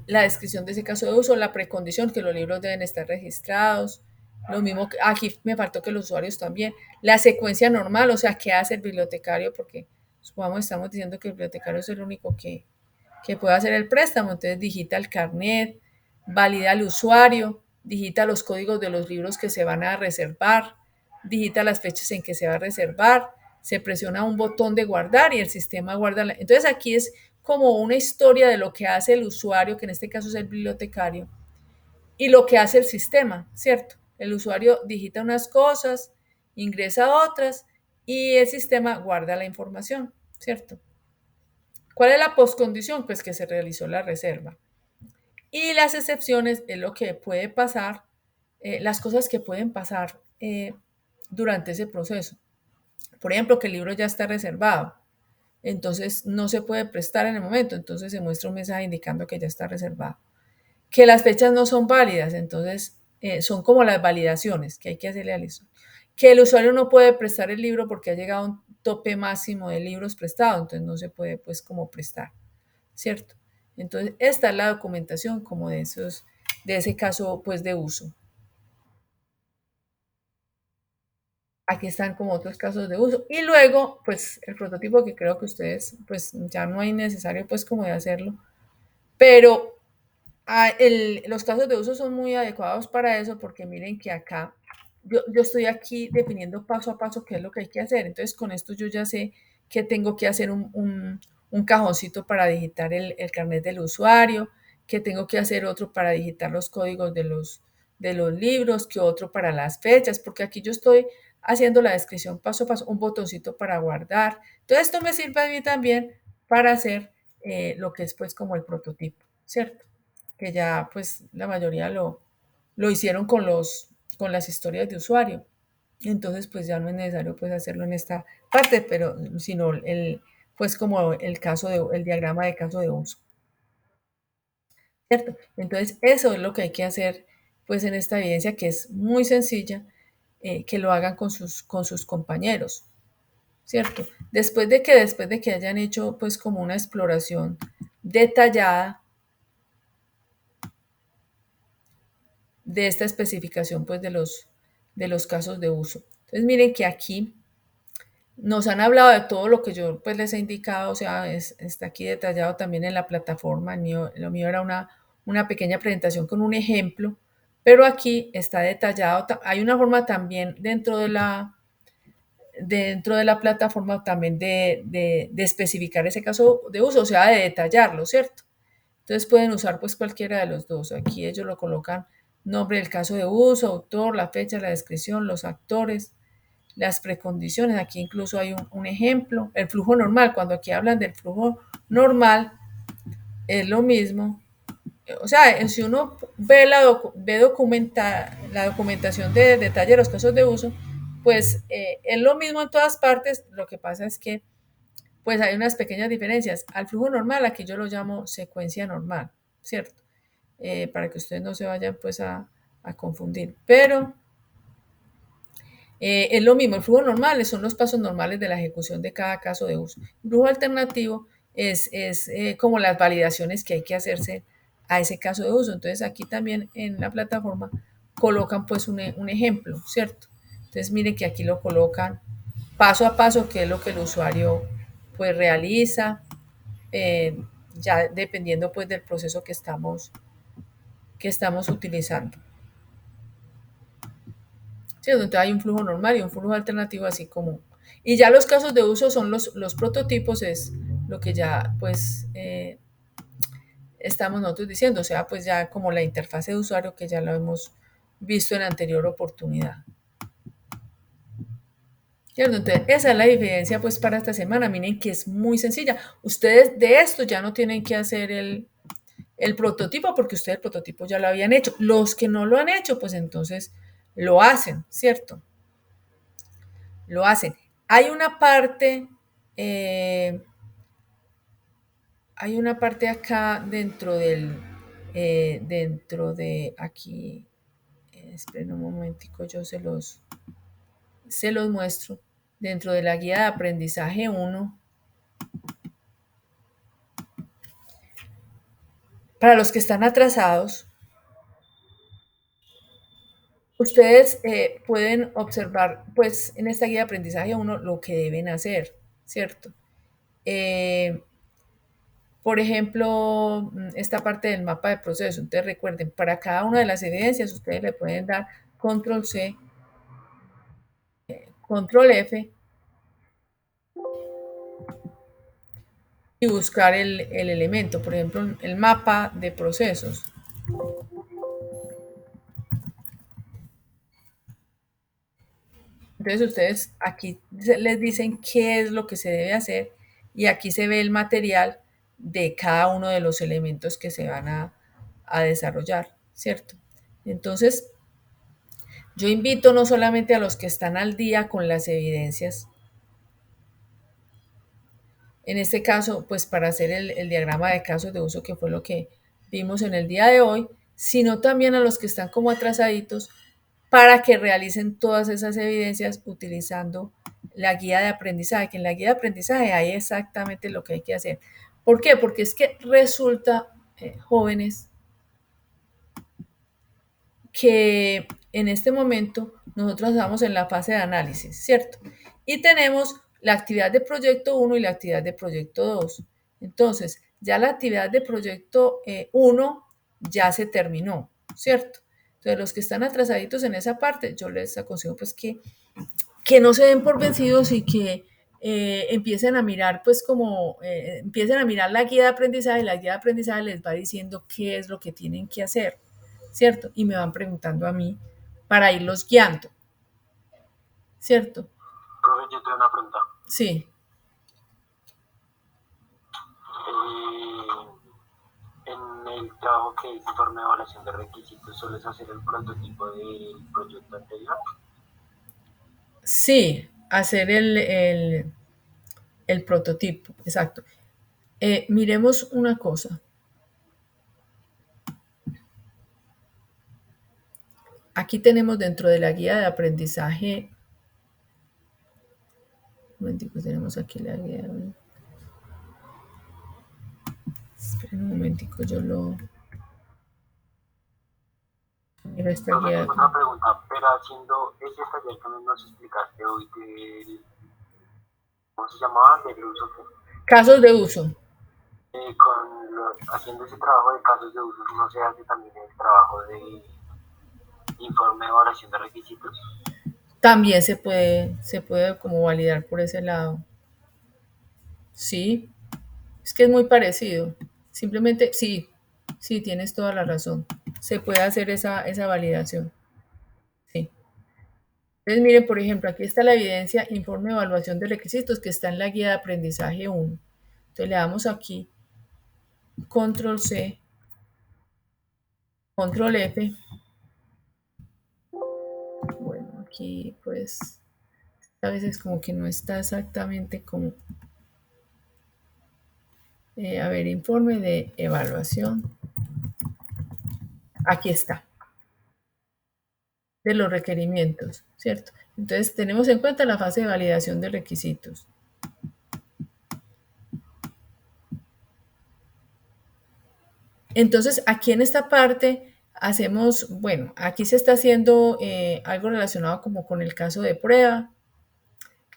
la descripción de ese caso de uso, la precondición que los libros deben estar registrados, lo mismo que aquí me faltó que los usuarios también, la secuencia normal, o sea, qué hace el bibliotecario, porque supongamos estamos diciendo que el bibliotecario es el único que puede hacer el préstamo, entonces digita el carnet, valida al usuario, digita los códigos de los libros que se van a reservar, digita las fechas en que se va a reservar, se presiona un botón de guardar y el sistema guarda. Entonces aquí es como una historia de lo que hace el usuario, que en este caso es el bibliotecario, y lo que hace el sistema, ¿cierto? El usuario digita unas cosas, ingresa otras y el sistema guarda la información, ¿cierto? ¿Cuál es la postcondición? Pues que se realizó la reserva. Y las excepciones es lo que puede pasar, las cosas que pueden pasar durante ese proceso. Por ejemplo, que el libro ya está reservado, entonces no se puede prestar en el momento, entonces se muestra un mensaje indicando que ya está reservado. Que las fechas no son válidas, entonces son como las validaciones que hay que hacerle al usuario. Que el usuario no puede prestar el libro porque ha llegado a un tope máximo de libros prestados, entonces no se puede pues como prestar, ¿cierto? Entonces esta es la documentación como de ese caso pues de uso. Aquí están como otros casos de uso. Y luego, pues el prototipo que creo que ustedes, pues ya no hay necesario pues como de hacerlo, pero los casos de uso son muy adecuados para eso porque miren que acá yo estoy aquí definiendo paso a paso qué es lo que hay que hacer. Entonces con esto yo ya sé que tengo que hacer un cajoncito para digitar el carnet del usuario, que tengo que hacer otro para digitar los códigos de los libros, que otro para las fechas, porque aquí yo estoy haciendo la descripción paso a paso, un botoncito para guardar. Entonces esto me sirve a mí también para hacer lo que es pues como el prototipo, ¿cierto? Que ya pues la mayoría lo hicieron con las historias de usuario. Entonces pues ya no es necesario pues hacerlo en esta parte, pero sino pues como el diagrama de caso de uso, ¿cierto? Entonces eso es lo que hay que hacer pues en esta evidencia que es muy sencilla, que lo hagan con sus compañeros, ¿cierto? Después de que hayan hecho pues como una exploración detallada de esta especificación pues de los casos de uso. Entonces miren que aquí Nos han hablado de todo lo que yo pues les he indicado, o sea, está aquí detallado también en la plataforma. Lo mío era una pequeña presentación con un ejemplo, pero aquí está detallado. Hay una forma también dentro de la plataforma también de especificar ese caso de uso, o sea, de detallarlo, ¿cierto? Entonces pueden usar pues cualquiera de los dos. Aquí ellos lo colocan nombre del caso de uso, autor, la fecha, la descripción, los actores, las precondiciones. Aquí incluso hay un ejemplo, el flujo normal. Cuando aquí hablan del flujo normal, es lo mismo. O sea, si uno ve la documentación de detalle de los casos de uso, pues es lo mismo en todas partes. Lo que pasa es que pues hay unas pequeñas diferencias. Al flujo normal, aquí yo lo llamo secuencia normal, ¿cierto? Para que ustedes no se vayan pues a confundir. Pero es lo mismo, el flujo normal son los pasos normales de la ejecución de cada caso de uso. El flujo alternativo es como las validaciones que hay que hacerse a ese caso de uso. Entonces aquí también en la plataforma colocan pues un ejemplo, ¿cierto? Entonces miren que aquí lo colocan paso a paso, qué es lo que el usuario pues realiza, eh, ya dependiendo pues del proceso que estamos utilizando. ¿Sí? Entonces hay un flujo normal y un flujo alternativo así como. Y ya los casos de uso son los prototipos, es lo que ya pues estamos nosotros diciendo, o sea, pues ya como la interfase de usuario que ya lo hemos visto en la anterior oportunidad. ¿Cierto? Entonces, esa es la diferencia pues para esta semana. Miren que es muy sencilla. Ustedes de esto ya no tienen que hacer el prototipo porque ustedes el prototipo ya lo habían hecho. Los que no lo han hecho, pues entonces lo hacen, ¿cierto? Lo hacen. Hay una parte, eh, hay una parte acá dentro de aquí, esperen un momentico, yo se los muestro. Dentro de la guía de aprendizaje 1, para los que están atrasados, ustedes pueden observar, pues, en esta guía de aprendizaje 1 lo que deben hacer, ¿cierto? Eh, por ejemplo, esta parte del mapa de proceso. Entonces recuerden, para cada una de las evidencias ustedes le pueden dar control C, control F y buscar el elemento, por ejemplo, el mapa de procesos. Entonces ustedes aquí les dicen qué es lo que se debe hacer y aquí se ve el material de cada uno de los elementos que se van a desarrollar, ¿cierto? Entonces, yo invito no solamente a los que están al día con las evidencias, en este caso, pues para hacer el diagrama de casos de uso, que fue lo que vimos en el día de hoy, sino también a los que están como atrasaditos para que realicen todas esas evidencias utilizando la guía de aprendizaje, que en la guía de aprendizaje hay exactamente lo que hay que hacer. ¿Por qué? Porque es que resulta, jóvenes, que en este momento nosotros estamos en la fase de análisis, ¿cierto? Y tenemos la actividad de proyecto 1 y la actividad de proyecto 2. Entonces, ya la actividad de proyecto 1 ya se terminó, ¿cierto? Entonces, los que están atrasaditos en esa parte, yo les aconsejo pues que no se den por vencidos y que empiecen a mirar pues como empiecen a mirar la guía de aprendizaje. La guía de aprendizaje les va diciendo qué es lo que tienen que hacer, ¿cierto? Y me van preguntando a mí para irlos guiando, ¿cierto? Profe, yo tengo una pregunta. Sí. En el trabajo que es informe de evaluación de requisitos, ¿sueles hacer el prototipo del proyecto anterior? Sí, hacer el prototipo, exacto. Miremos una cosa. Aquí tenemos dentro de la guía de aprendizaje, un momentico, tenemos aquí la guía. Esperen un momentico, yo lo miro esta Profe, guía. tengo otra pregunta, pero haciendo ese taller que nos explicaste hoy del ¿cómo se llamaba? Del uso que Casos de uso. haciendo ese trabajo de casos de uso, no se hace también el trabajo de informe de evaluación de requisitos. También se puede como validar por ese lado. Sí, es que es muy parecido. Simplemente, sí, sí, tienes toda la razón. Se puede hacer esa validación. Sí. Entonces, miren, por ejemplo, aquí está la evidencia, informe de evaluación de requisitos que está en la guía de aprendizaje 1. Entonces, le damos aquí, control C, control F. Bueno, aquí pues a veces como que no está exactamente como, a ver, informe de evaluación. Aquí está, de los requerimientos, ¿cierto? Entonces tenemos en cuenta la fase de validación de requisitos. Entonces aquí en esta parte hacemos, bueno, aquí se está haciendo algo relacionado como con el caso de prueba,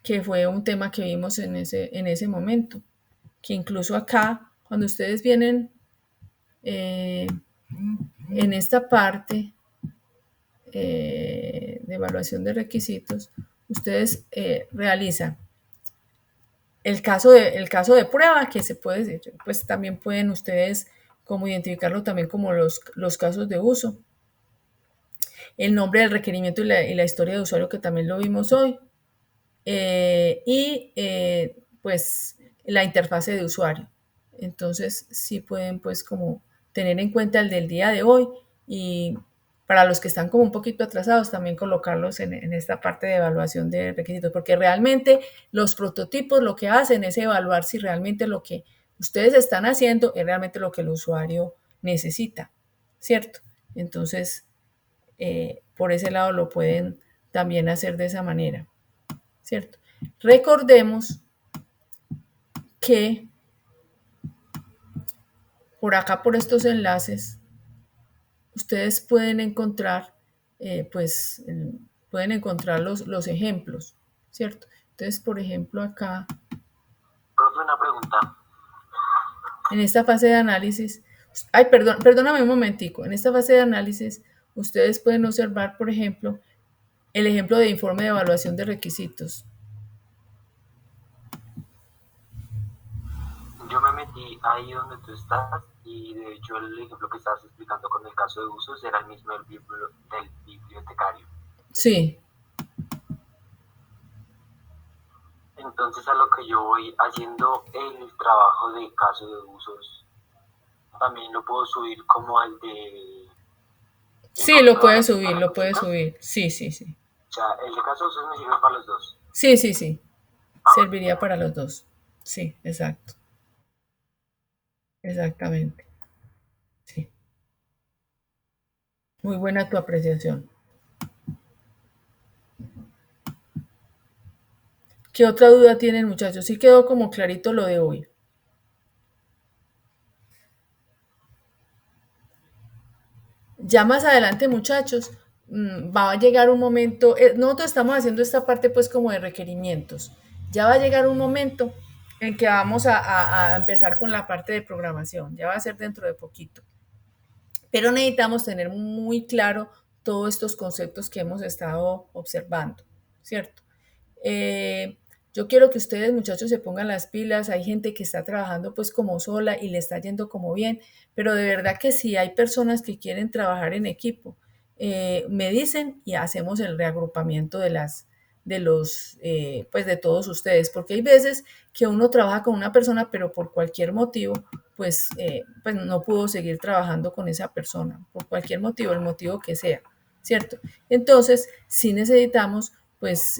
que fue un tema que vimos en ese momento, que incluso acá, cuando ustedes vienen en esta parte de evaluación de requisitos, ustedes realizan el caso de prueba, que se puede decir, pues también pueden ustedes como identificarlo también como los casos de uso, el nombre del requerimiento y la historia de usuario, que también lo vimos hoy, y pues la interfase de usuario. Entonces sí pueden pues como tener en cuenta el del día de hoy, y para los que están como un poquito atrasados también colocarlos en esta parte de evaluación de requisitos, porque realmente los prototipos lo que hacen es evaluar si realmente lo que ustedes están haciendo es realmente lo que el usuario necesita, ¿cierto? Entonces, por ese lado lo pueden también hacer de esa manera, ¿cierto? Recordemos que por acá, por estos enlaces, ustedes pueden encontrar, pues, pueden encontrar los ejemplos, ¿cierto? Entonces, por ejemplo, acá, Profe, una pregunta. en esta fase de análisis, ay, perdóname un momentico, en esta fase de análisis, ustedes pueden observar, por ejemplo, el ejemplo de informe de evaluación de requisitos. Yo me metí ahí donde tú estás y de hecho el ejemplo que estabas explicando con el caso de usos era el mismo del bibliotecario. Sí. Entonces a lo que yo voy haciendo el trabajo de caso de usos, también lo puedo subir como al de... Sí, lo puedes subir, lo puedes subir. Sí, sí, sí. O sea, el de caso de usos me sirve para los dos. Sí, sí, sí. Serviría para los dos. Sí, exacto. Exactamente. Sí. Muy buena tu apreciación. ¿Qué otra duda tienen, muchachos? Sí quedó como clarito lo de hoy. Ya más adelante, muchachos, va a llegar un momento, nosotros estamos haciendo esta parte pues como de requerimientos. Ya va a llegar un momento en que vamos a empezar con la parte de programación. Ya va a ser dentro de poquito. Pero necesitamos tener muy claro todos estos conceptos que hemos estado observando, ¿cierto? Yo quiero que ustedes, muchachos, se pongan las pilas. Hay gente que está trabajando pues como sola y le está yendo como bien, pero de verdad que sí hay personas que quieren trabajar en equipo. Me dicen y hacemos el reagrupamiento pues de todos ustedes, porque hay veces que uno trabaja con una persona, pero por cualquier motivo, pues no pudo seguir trabajando con esa persona, por cualquier motivo, el motivo que sea, ¿cierto? Entonces, sí necesitamos, pues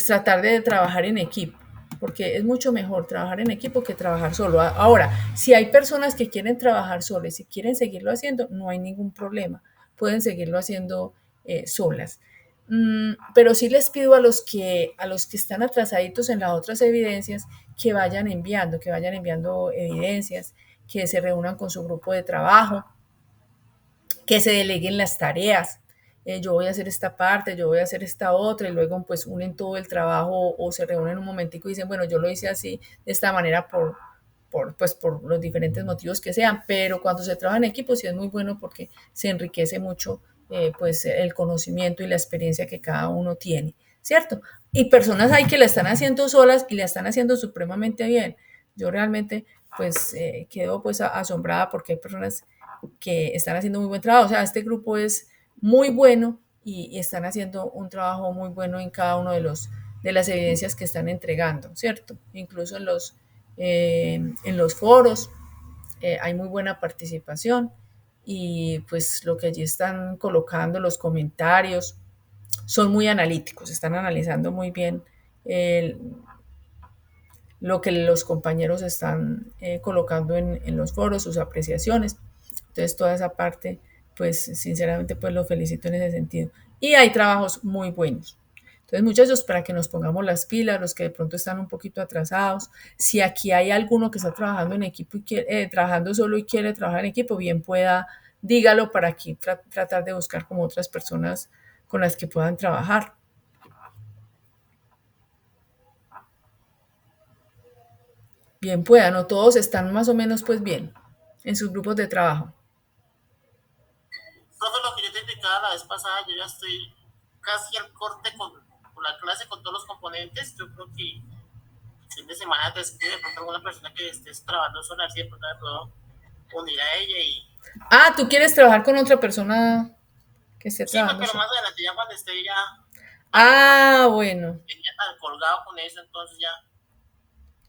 tratar de trabajar en equipo, porque es mucho mejor trabajar en equipo que trabajar solo. Ahora, si hay personas que quieren trabajar solas y quieren seguirlo haciendo, no hay ningún problema, pueden seguirlo haciendo solas. Pero sí les pido a los que están atrasaditos en las otras evidencias que vayan enviando evidencias, que se reúnan con su grupo de trabajo, que se deleguen las tareas. yo voy a hacer esta parte, yo voy a hacer esta otra, y luego pues unen todo el trabajo o se reúnen un momentico y dicen, bueno, yo lo hice así, de esta manera pues, por los diferentes motivos que sean, pero cuando se trabaja en equipo sí es muy bueno porque se enriquece mucho pues el conocimiento y la experiencia que cada uno tiene, ¿cierto? Y personas hay que la están haciendo solas y la están haciendo supremamente bien. Yo realmente pues quedo pues asombrada porque hay personas que están haciendo muy buen trabajo. O sea, este grupo es muy bueno y están haciendo un trabajo muy bueno en cada uno de las evidencias que están entregando, ¿cierto? Incluso en los foros hay muy buena participación y pues lo que allí están colocando, los comentarios, son muy analíticos, están analizando muy bien el, lo que los compañeros están colocando en los foros, sus apreciaciones. Entonces, toda esa parte, pues, sinceramente, pues, los felicito en ese sentido. Y hay trabajos muy buenos. Entonces, muchachos, para que nos pongamos las pilas, los que de pronto están un poquito atrasados, si aquí hay alguno que está trabajando en equipo y trabajando solo y quiere trabajar en equipo, bien pueda, dígalo para aquí tratar de buscar como otras personas con las que puedan trabajar. Bien pueda, no todos están más o menos pues bien en sus grupos de trabajo. Profe, lo que yo te indicaba la vez pasada, yo ya estoy casi al corte con la clase, con todos los componentes. Yo creo que el fin de semana te escribe de pronto alguna persona que estés trabajando sola, así de pronto me puedo unir a ella y... Ah, ¿tú quieres trabajar con otra persona que esté Sí, pues, trabajando pero sola? más adelante, ya cuando esté ya más en forma, Ah, bueno. ya tan colgado con eso, entonces ya...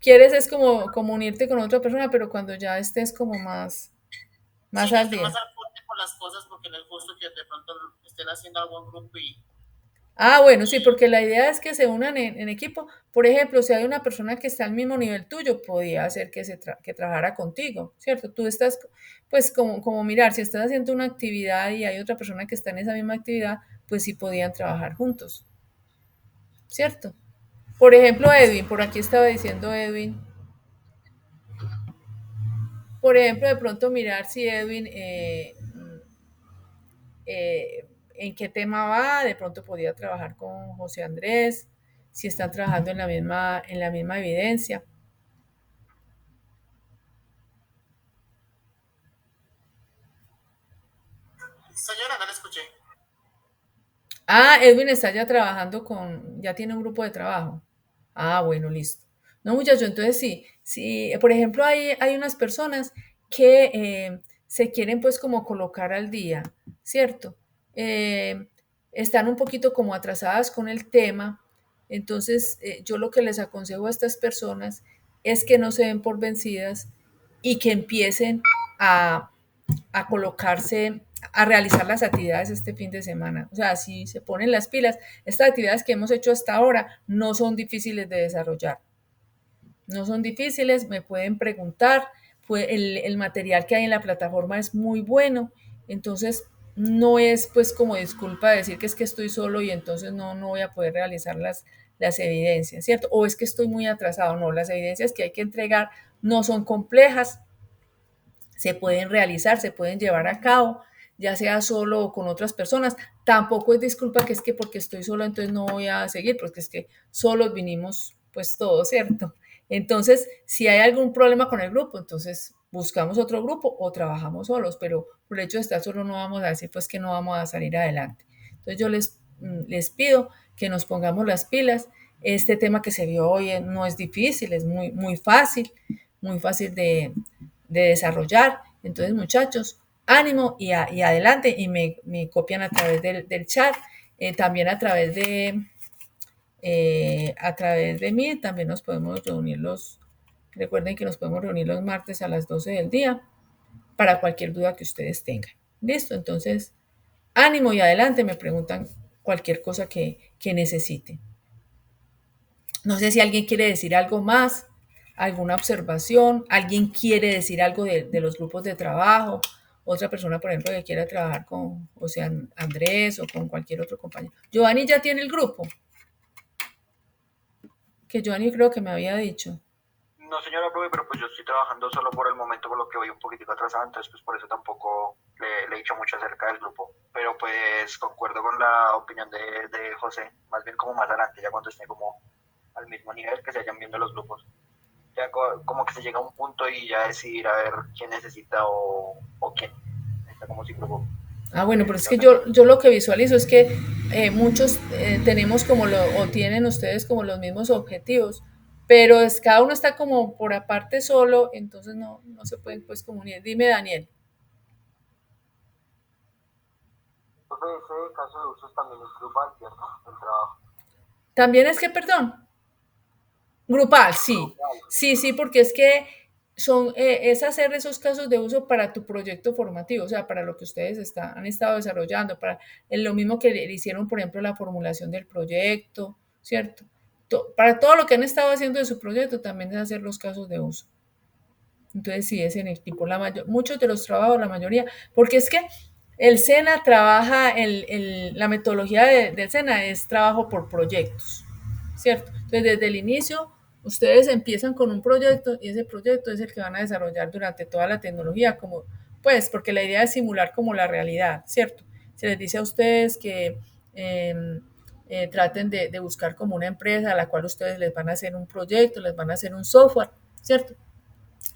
Quieres es como unirte con otra persona, pero cuando ya estés como más Sí, que al esté más día. al corte con las cosas, porque no es justo que de pronto estén haciendo algún grupo Ah, bueno, sí, y porque la idea es que se unan en equipo. Por ejemplo, si hay una persona que está al mismo nivel tuyo, podría hacer que trabajara contigo, ¿cierto? Tú estás, pues, como mirar, si estás haciendo una actividad y hay otra persona que está en esa misma actividad, pues sí podían trabajar juntos, ¿cierto? Por ejemplo, Edwin, por aquí estaba diciendo Edwin, por ejemplo, de pronto mirar si Edwin en qué tema va, de pronto podía trabajar con José Andrés, si están trabajando en la misma evidencia. señora, no la escuché. Ah, Edwin está ya trabajando ya tiene un grupo de trabajo. Ah, bueno, listo. No, muchacho, entonces sí, sí, por ejemplo, hay unas personas que se quieren pues como colocar al día, ¿cierto? Eh, Están un poquito como atrasadas con el tema, entonces yo lo que les aconsejo a estas personas es que no se den por vencidas y que empiecen a, a colocarse, a realizar las actividades este fin de semana. O sea, si se ponen las pilas, estas actividades que hemos hecho hasta ahora no son difíciles de desarrollar. No son difíciles, me pueden preguntar, pues el material que hay en la plataforma es muy bueno, entonces no es pues como disculpa decir que es que estoy solo y entonces no voy a poder realizar las evidencias, ¿cierto? O es que estoy muy atrasado, no, las evidencias que hay que entregar no son complejas, se pueden realizar, se pueden llevar a cabo, ya sea solo o con otras personas. Tampoco es disculpa que es que porque estoy solo entonces no voy a seguir, porque es que solos vinimos pues todos, ¿cierto? Entonces, si hay algún problema con el grupo, entonces buscamos otro grupo o trabajamos solos, pero por el hecho de estar solo no vamos a decir pues que no vamos a salir adelante. Entonces yo les pido que nos pongamos las pilas. Este tema que se vio hoy no es difícil, es muy fácil de desarrollar. Entonces, muchachos, ánimo y adelante. Y me copian a través del chat, también a través de mí, también nos podemos reunir recuerden que nos podemos reunir los martes a las 12 del día para cualquier duda que ustedes tengan. Listo, entonces, ánimo y adelante, me preguntan cualquier cosa que necesiten. No sé si alguien quiere decir algo más, alguna observación, alguien quiere decir algo de los grupos de trabajo, otra persona, por ejemplo, que quiera trabajar con, o sea, Andrés o con cualquier otro compañero. Giovanni ya tiene el grupo, que Giovanni creo que me había dicho. No, señora profe, pero pues yo estoy trabajando solo por el momento, por lo que voy un poquitico atrasado, entonces pues por eso tampoco le he dicho mucho acerca del grupo, pero pues concuerdo con la opinión de José, más bien como más adelante, ya cuando esté como al mismo nivel que se vayan viendo los grupos. Ya como que se llega a un punto y ya decidir a ver quién necesita o quién necesita como si grupo. Ah, bueno, pero es que yo lo que visualizo es que muchos tenemos como o tienen ustedes como los mismos objetivos, pero es, cada uno está como por aparte solo, entonces no se pueden pues comunicar. Dime, Daniel. Entonces ese caso de usos también es grupal, ¿cierto? El trabajo. También es que, perdón, grupal, sí. Grupal. Sí, porque es que es hacer esos casos de uso para tu proyecto formativo, o sea, para lo que ustedes han estado desarrollando, para lo mismo que le hicieron, por ejemplo, la formulación del proyecto, ¿cierto? Para todo lo que han estado haciendo de su proyecto, también es hacer los casos de uso. Entonces, sí, es en equipo. Muchos de los trabajos, la mayoría, porque es que el SENA trabaja, la metodología del SENA es trabajo por proyectos, ¿cierto? Entonces, desde el inicio, ustedes empiezan con un proyecto y ese proyecto es el que van a desarrollar durante toda la tecnología, como, pues, porque la idea es simular como la realidad, ¿cierto? Se les dice a ustedes que traten de buscar como una empresa a la cual ustedes les van a hacer un proyecto, les van a hacer un software, ¿cierto?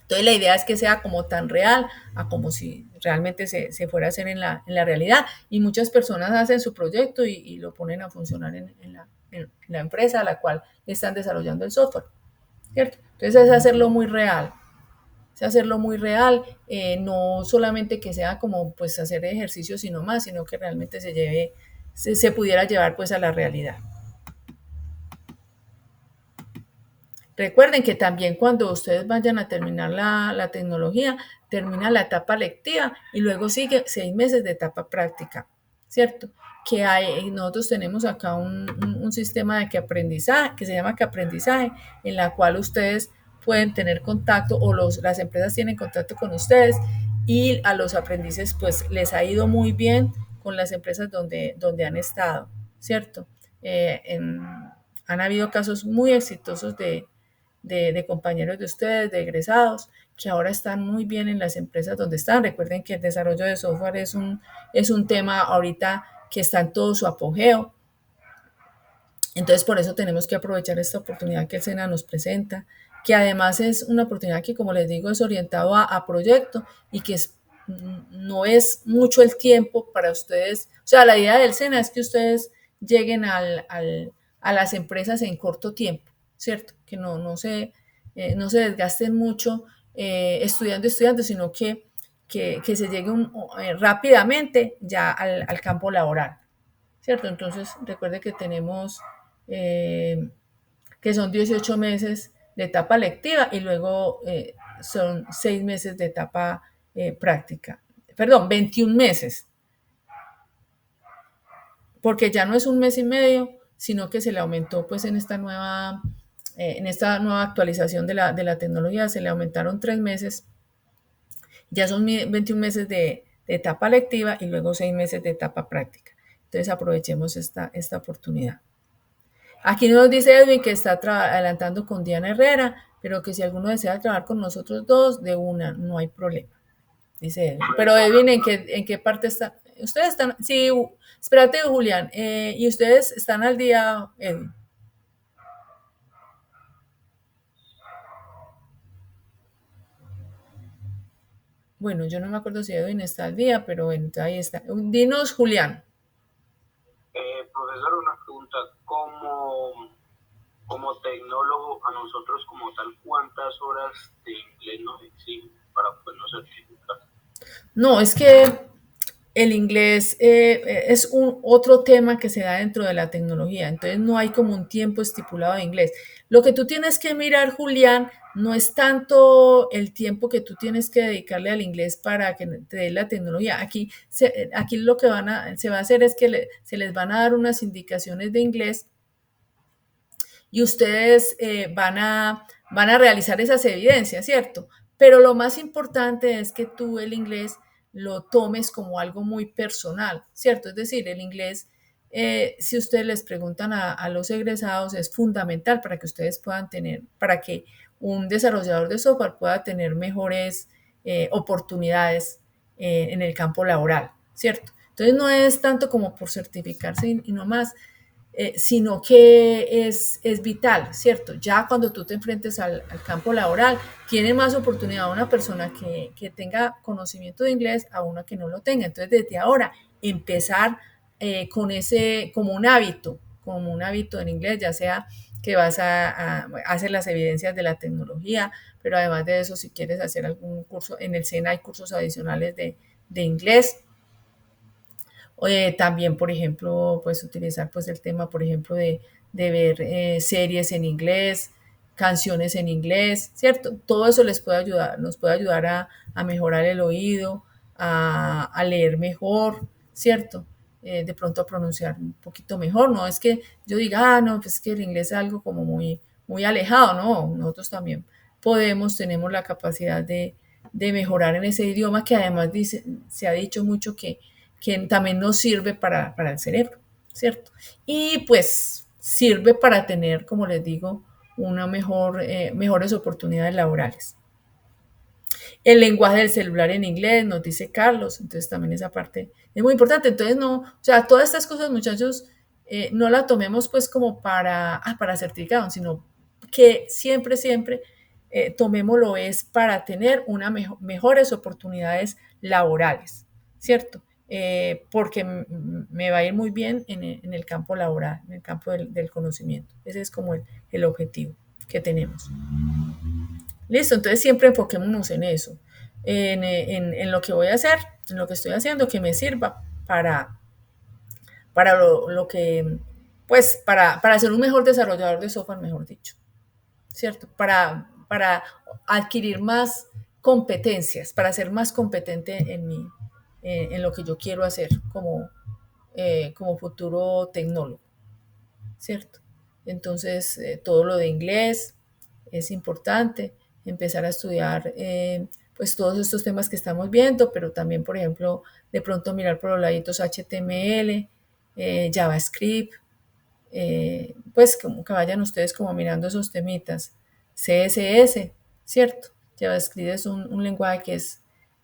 Entonces la idea es que sea como tan real a como si realmente se fuera a hacer en la realidad. Y muchas personas hacen su proyecto y lo ponen a funcionar en la empresa a la cual están desarrollando el software, ¿cierto? Entonces es hacerlo muy real. Es hacerlo muy real, no solamente que sea como pues hacer ejercicio sino más, sino que realmente se pudiera llevar pues a la realidad. Recuerden que también cuando ustedes vayan a terminar la tecnología, termina la etapa lectiva y luego sigue 6 meses de etapa práctica, ¿cierto? Nosotros tenemos acá un sistema de que aprendizaje, que se llama que aprendizaje, en la cual ustedes pueden tener contacto o las empresas tienen contacto con ustedes y a los aprendices pues les ha ido muy bien con las empresas donde han estado, ¿cierto? Han habido casos muy exitosos de compañeros de ustedes, de egresados, que ahora están muy bien en las empresas donde están. Recuerden que el desarrollo de software es un tema ahorita que está en todo su apogeo. Entonces, por eso tenemos que aprovechar esta oportunidad que el SENA nos presenta, que además es una oportunidad que, como les digo, es orientado a proyecto y que no es mucho el tiempo para ustedes. O sea, la idea del SENA es que ustedes lleguen a las empresas en corto tiempo, ¿cierto? Que no se desgasten mucho estudiando, sino que se llegue rápidamente ya al campo laboral, ¿cierto? Entonces, recuerde que tenemos que son 18 meses de etapa lectiva y luego son 6 meses de etapa práctica. Perdón, 21 meses, porque ya no es un mes y medio, sino que se le aumentó pues en esta nueva actualización de la tecnología, se le aumentaron 3 meses, ya son 21 meses de etapa lectiva y luego 6 meses de etapa práctica. Entonces aprovechemos esta oportunidad. Aquí nos dice Edwin que está adelantando con Diana Herrera, pero que si alguno desea trabajar con nosotros dos, de una, no hay problema, dice Edwin. Pero Edwin, en qué parte está? Ustedes están, sí, espérate, Julián, y ustedes están al día, Edwin. Bueno, yo no me acuerdo si Edwin está al día, pero bueno, ahí está. Dinos, Julián. Profesor, una pregunta, como tecnólogo, a nosotros como tal, ¿cuántas horas de inglés nos exigen para podernos certificar? No, es que el inglés es otro tema que se da dentro de la tecnología, entonces no hay como un tiempo estipulado de inglés. Lo que tú tienes que mirar, Julián, no es tanto el tiempo que tú tienes que dedicarle al inglés para que te dé la tecnología. Aquí lo que se va a hacer es que se les van a dar unas indicaciones de inglés y ustedes van a realizar esas evidencias, ¿cierto? Pero lo más importante es que tú el inglés lo tomes como algo muy personal, ¿cierto? Es decir, el inglés, si ustedes les preguntan a los egresados, es fundamental para que ustedes puedan tener, para que un desarrollador de software pueda tener mejores oportunidades en el campo laboral, ¿cierto? Entonces no es tanto como por certificarse y no más, sino que es vital, ¿cierto? Ya cuando tú te enfrentes al campo laboral, tiene más oportunidad una persona que tenga conocimiento de inglés a una que no lo tenga. Entonces, desde ahora, empezar con ese, como un hábito en inglés, ya sea que vas a hacer las evidencias de la tecnología, pero además de eso, si quieres hacer algún curso, en el SENA hay cursos adicionales de inglés. También, por ejemplo, puedes utilizar pues el tema, por ejemplo, de ver series en inglés, canciones en inglés, ¿cierto? Todo eso les puede ayudar, nos puede ayudar a mejorar el oído, a leer mejor, ¿cierto? De pronto a pronunciar un poquito mejor, no es que yo diga, no, pues que el inglés es algo como muy alejado, no, nosotros también tenemos la capacidad de mejorar en ese idioma que además se ha dicho mucho que también nos sirve para el cerebro, ¿cierto? Y pues sirve para tener, como les digo, mejores oportunidades laborales. El lenguaje del celular en inglés, nos dice Carlos, entonces también esa parte es muy importante. Entonces, no, o sea, todas estas cosas, muchachos, no la tomemos pues como para certificado, sino que siempre, siempre tomémoslo es para tener mejores oportunidades laborales, ¿cierto? Porque me va a ir muy bien en el campo laboral, en el campo del conocimiento. Ese es como el objetivo que tenemos. Listo, entonces siempre enfoquémonos en eso, en lo que voy a hacer, en lo que estoy haciendo, que me sirva para lo que, pues, para ser un mejor desarrollador de software, mejor dicho, ¿cierto? Para adquirir más competencias, para ser más competente en lo que yo quiero hacer como futuro tecnólogo, ¿cierto? Entonces, todo lo de inglés es importante, empezar a estudiar pues todos estos temas que estamos viendo, pero también, por ejemplo, de pronto mirar por los laditos HTML, JavaScript, pues como que vayan ustedes como mirando esos temitas. CSS, ¿cierto? JavaScript es un lenguaje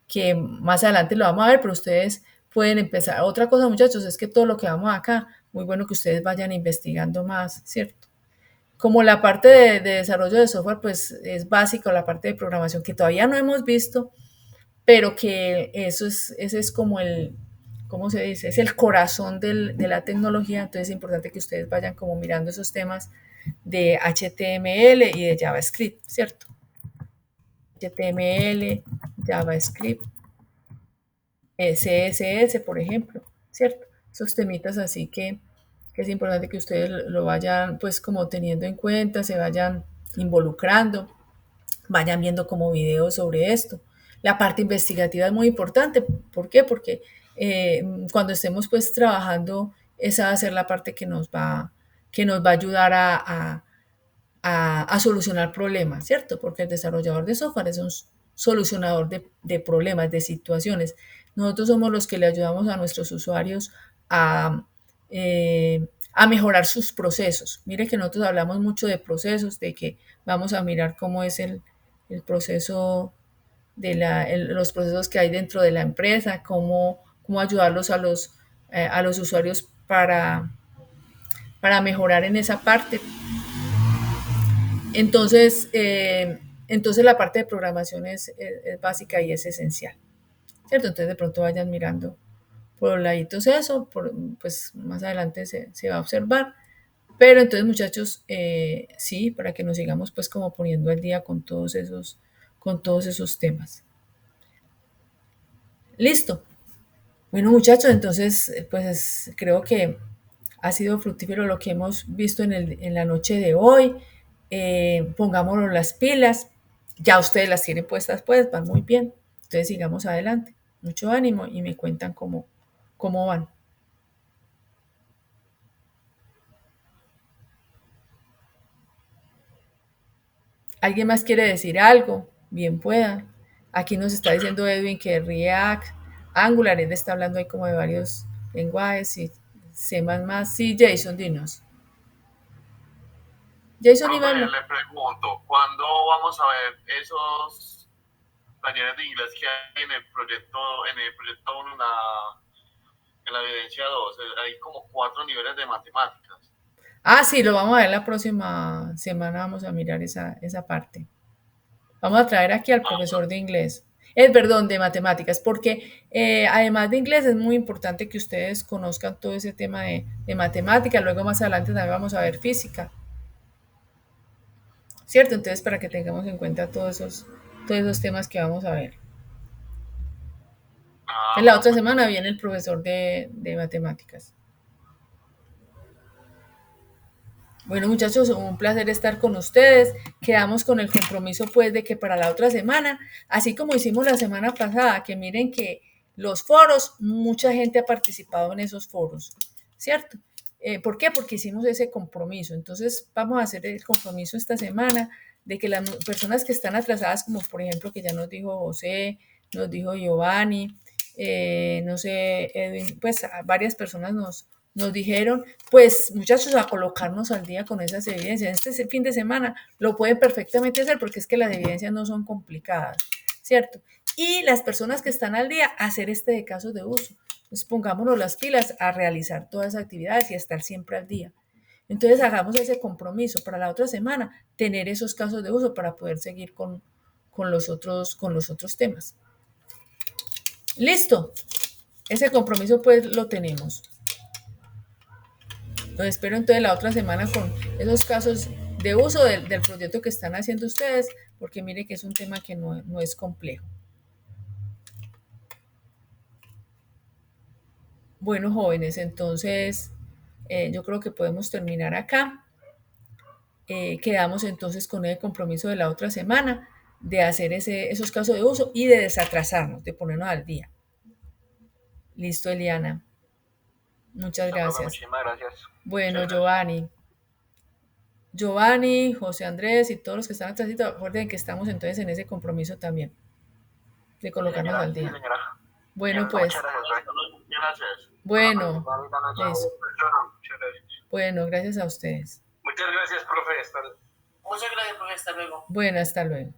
que más adelante lo vamos a ver, pero ustedes pueden empezar. Otra cosa, muchachos, es que todo lo que vamos acá, muy bueno que ustedes vayan investigando más, ¿cierto? Como la parte de desarrollo de software, pues es básico, la parte de programación que todavía no hemos visto, pero que ese es como ¿cómo se dice? Es el corazón de la tecnología, entonces es importante que ustedes vayan como mirando esos temas de HTML y de JavaScript, ¿cierto? HTML, JavaScript, CSS, por ejemplo, ¿cierto? Esos temitas así que es importante que ustedes lo vayan pues como teniendo en cuenta, se vayan involucrando, vayan viendo como videos sobre esto. La parte investigativa es muy importante. ¿Por qué? Porque cuando estemos pues trabajando, esa va a ser la parte que nos va a ayudar a solucionar problemas, ¿cierto? Porque el desarrollador de software es un solucionador de problemas, de situaciones. Nosotros somos los que le ayudamos a nuestros usuarios a mejorar sus procesos. Mire que nosotros hablamos mucho de procesos, de que vamos a mirar cómo es el proceso los procesos que hay dentro de la empresa, cómo ayudarlos a los usuarios para mejorar en esa parte. Entonces, entonces la parte de programación es básica y es esencial, ¿cierto? Entonces de pronto vayan mirando por los laditos eso, pues más adelante se va a observar. Pero entonces muchachos, sí, para que nos sigamos pues como poniendo al día con todos esos temas. Listo. Bueno muchachos, entonces pues creo que ha sido fructífero lo que hemos visto en la noche de hoy. Pongámonos las pilas. Ya ustedes las tienen puestas, pues van muy bien. Entonces sigamos adelante. Mucho ánimo y me cuentan cómo van. ¿Alguien más quiere decir algo? Bien pueda. Aquí nos está diciendo Edwin que React, Angular, él está hablando ahí como de varios lenguajes y C++. Sí, Jason, dinos. Jason Profe, Iván, le pregunto, ¿cuándo vamos a ver esos talleres de inglés que hay en el proyecto 1, en la evidencia 2. Hay como 4 niveles de matemáticas. Ah, sí, lo vamos a ver la próxima semana, vamos a mirar esa parte. Vamos a traer aquí al profesor de inglés, perdón, de matemáticas, porque además de inglés es muy importante que ustedes conozcan todo ese tema de matemáticas. Luego más adelante también vamos a ver física, ¿cierto? Entonces, para que tengamos en cuenta todos esos temas que vamos a ver. En la otra semana viene el profesor de matemáticas. Bueno, muchachos, un placer estar con ustedes. Quedamos con el compromiso, pues, de que para la otra semana, así como hicimos la semana pasada, que miren que los foros, mucha gente ha participado en esos foros, ¿cierto? ¿Por qué? Porque hicimos ese compromiso. Entonces, vamos a hacer el compromiso esta semana de que las personas que están atrasadas, como por ejemplo, que ya nos dijo José, nos dijo Giovanni, no sé, Edwin, pues varias personas nos dijeron, pues muchachos, a colocarnos al día con esas evidencias. Este fin de semana lo pueden perfectamente hacer porque es que las evidencias no son complicadas, ¿cierto? Y las personas que están al día, hacer este de casos de uso. Entonces pongámonos las pilas a realizar todas esas actividades y a estar siempre al día. Entonces hagamos ese compromiso para la otra semana, tener esos casos de uso para poder seguir con los otros temas. Listo. Ese compromiso pues lo tenemos. Los espero entonces la otra semana con esos casos de uso del proyecto que están haciendo ustedes, porque mire que es un tema que no es complejo. Bueno, jóvenes, entonces yo creo que podemos terminar acá. Quedamos entonces con el compromiso de la otra semana de hacer esos casos de uso y de desatrasarnos, de ponernos al día. Listo, Eliana. Muchas gracias. Muchísimas gracias. Bueno, Giovanni, José Andrés y todos los que están atrás, recuerden que estamos entonces en ese compromiso también de colocarnos al día. Bueno, pues. Gracias. Bueno, eso. Bueno, gracias a ustedes. Muchas gracias, profe. Muchas gracias, profe. Hasta luego. Bueno, hasta luego.